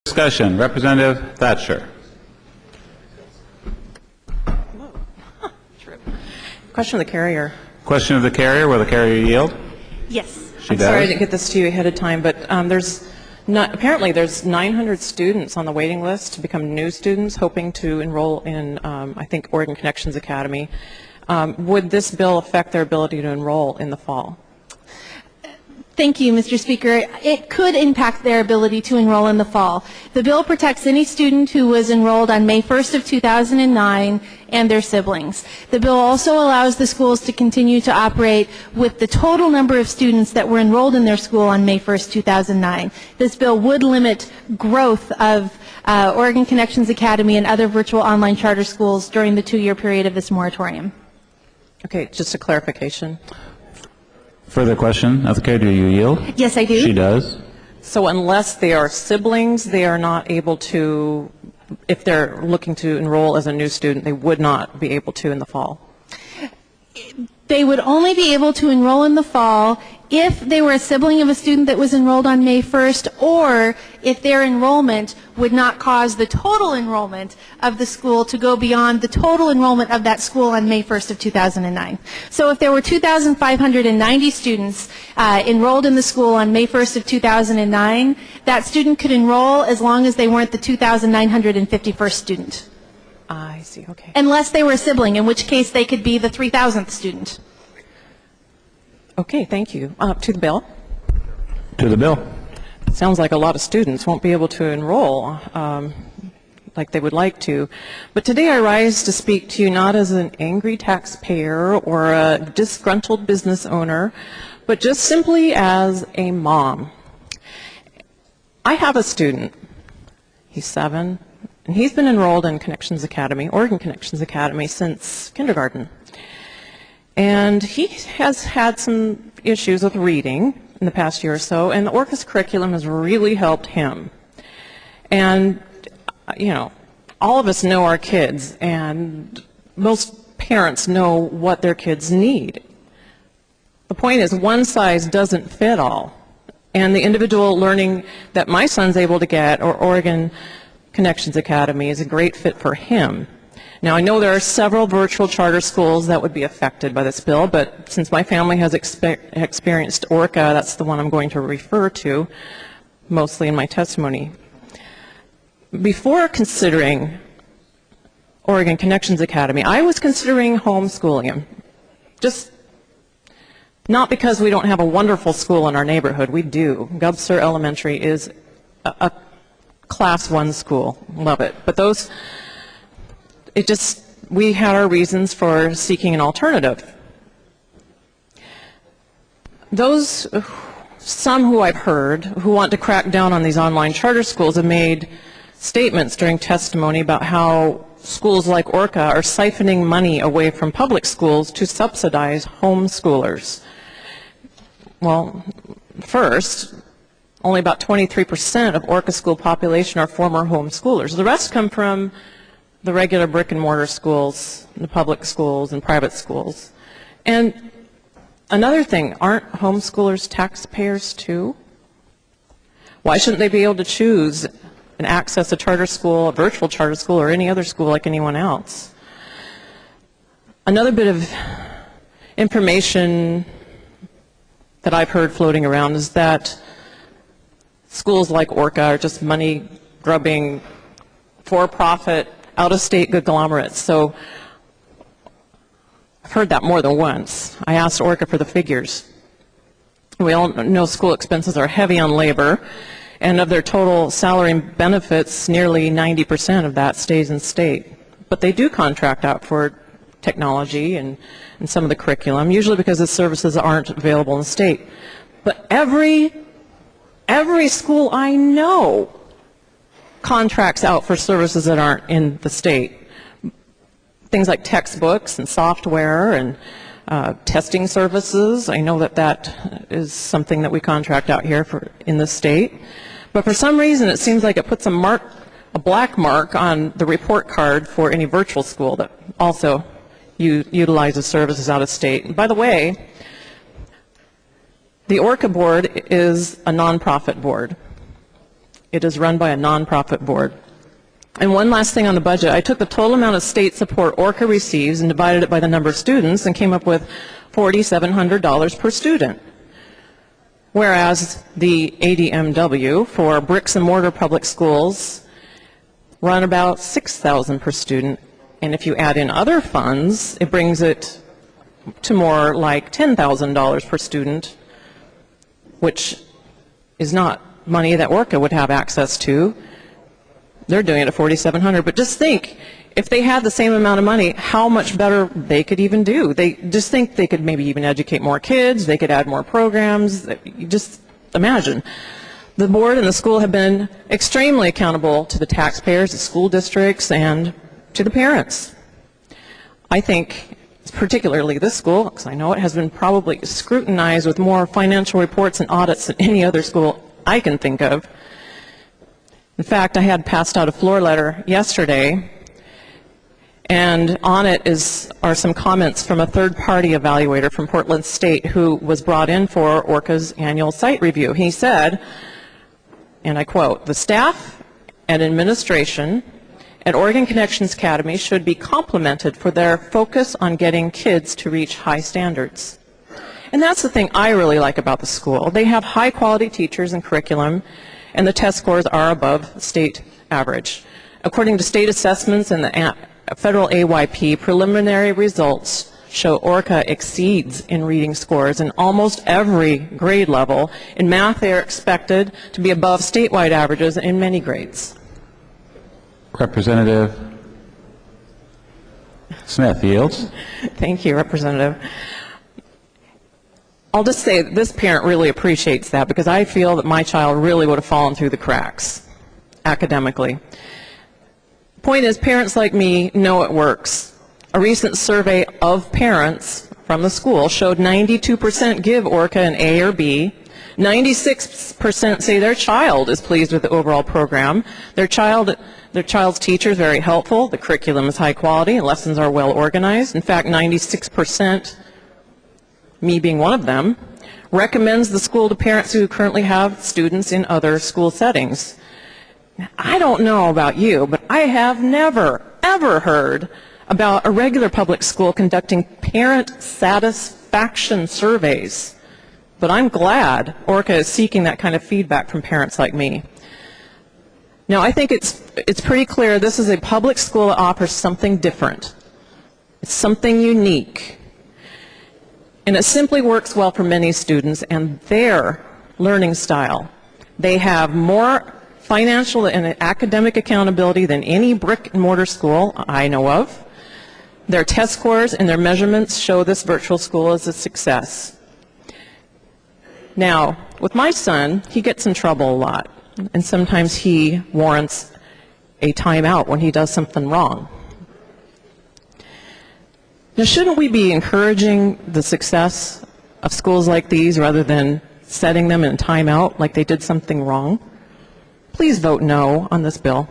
Discussion. Representative Thatcher. Question of the carrier. Question of the carrier. Will the carrier yield? Yes. I'm sorry I didn't get this to you ahead of time, but apparently there's 900 students on the waiting list to become new students hoping to enroll in, I think, Oregon Connections Academy. Would this bill affect their ability to enroll in the fall? Thank you, Mr. Speaker. It could impact their ability to enroll in the fall. The bill protects any student who was enrolled on May 1st of 2009 and their siblings. The bill also allows the schools to continue to operate with the total number of students that were enrolled in their school on May 1st, 2009. This bill would limit growth of Oregon Connections Academy and other virtual online charter schools during the 2-year period of this moratorium. Okay, just a clarification. Further question of the carrier. Do you yield? Yes, I do. She does. So unless they are siblings, they are not able to, if they're looking to enroll as a new student, they would not be able to in the fall? They would only be able to enroll in the fall if they were a sibling of a student that was enrolled on May 1st, or if their enrollment would not cause the total enrollment of the school to go beyond the total enrollment of that school on May 1st of 2009. So if there were 2,590 students enrolled in the school on May 1st of 2009, that student could enroll as long as they weren't the 2,951st student. I see, okay. Unless they were a sibling, in which case they could be the 3,000th student. Okay, thank you. To the bill. To the bill. Sounds like a lot of students won't be able to enroll like they would like to. But today I rise to speak to you not as an angry taxpayer or a disgruntled business owner, but just simply as a mom. I have a student. He's 7, and he's been enrolled in Connections Academy, Oregon Connections Academy, since kindergarten. And he has had some issues with reading in the past year or so, and the ORCA's curriculum has really helped him. And, you know, all of us know our kids, and most parents know what their kids need. The point is, one size doesn't fit all. And the individual learning that my son's able to get, or Oregon Connections Academy, is a great fit for him. Now, I know there are several virtual charter schools that would be affected by this bill, but since my family has experienced ORCA, that's the one I'm going to refer to mostly in my testimony. Before considering Oregon Connections Academy, I was considering homeschooling him. Just not because we don't have a wonderful school in our neighborhood. We do. Gubser Elementary is a Class 1 school. Love it. But we had our reasons for seeking an alternative. Some who I've heard who want to crack down on these online charter schools have made statements during testimony about how schools like ORCA are siphoning money away from public schools to subsidize homeschoolers. Well, first, only about 23% of ORCA school population are former homeschoolers. The rest come from the regular brick and mortar schools, the public schools and private schools. And another thing, aren't homeschoolers taxpayers too? Why shouldn't they be able to choose and access a charter school, a virtual charter school, or any other school like anyone else? Another bit of information that I've heard floating around is that schools like ORCA are just money-grubbing, for-profit, out-of-state conglomerates. So I've heard that more than once. I asked ORCA for the figures. We all know school expenses are heavy on labor, and of their total salary and benefits, nearly 90% of that stays in state. But they do contract out for technology and some of the curriculum, usually because the services aren't available in the state. But every school I know contracts out for services that aren't in the state. Things like textbooks and software and testing services. I know that is something that we contract out here in the state. But for some reason it seems like it puts a black mark on the report card for any virtual school that also utilizes services out of state. And by the way, the ORCA board is a nonprofit board. It is run by a nonprofit board. And one last thing on the budget, I took the total amount of state support Orca receives and divided it by the number of students and came up with $4,700 per student. Whereas the ADMW for bricks and mortar public schools run about $6,000 per student. And if you add in other funds, it brings it to more like $10,000 per student, which is not money that Orca would have access to. They're doing it at $4,700. But just think, if they had the same amount of money, how much better they could even do. They just think they could maybe even educate more kids, they could add more programs. You just imagine. The board and the school have been extremely accountable to the taxpayers, the school districts, and to the parents. I think, particularly this school, because I know it has been probably scrutinized with more financial reports and audits than any other school I can think of. In fact, I had passed out a floor letter yesterday, and on it are some comments from a third-party evaluator from Portland State who was brought in for Orca's annual site review. He said, and I quote, "The staff and administration at Oregon Connections Academy should be complimented for their focus on getting kids to reach high standards." And that's the thing I really like about the school. They have high-quality teachers and curriculum, and the test scores are above state average. According to state assessments and the federal AYP, preliminary results show Orca exceeds in reading scores in almost every grade level. In math, they are expected to be above statewide averages in many grades. Representative Smith yields. Thank you, Representative. I'll just say that this parent really appreciates that, because I feel that my child really would have fallen through the cracks academically. Point is, parents like me know it works. A recent survey of parents from the school showed 92% give Orca an A or B. 96% say their child is pleased with the overall program. Their child's teacher is very helpful. The curriculum is high quality and lessons are well organized. In fact, 96%, me being one of them, recommends the school to parents who currently have students in other school settings. I don't know about you, but I have never, ever heard about a regular public school conducting parent satisfaction surveys. But I'm glad Orca is seeking that kind of feedback from parents like me. Now, I think it's pretty clear this is a public school that offers something different. It's something unique. And it simply works well for many students and their learning style. They have more financial and academic accountability than any brick and mortar school I know of. Their test scores and their measurements show this virtual school is a success. Now, with my son, he gets in trouble a lot, and sometimes he warrants a timeout when he does something wrong. Now, shouldn't we be encouraging the success of schools like these rather than setting them in timeout like they did something wrong? Please vote no on this bill.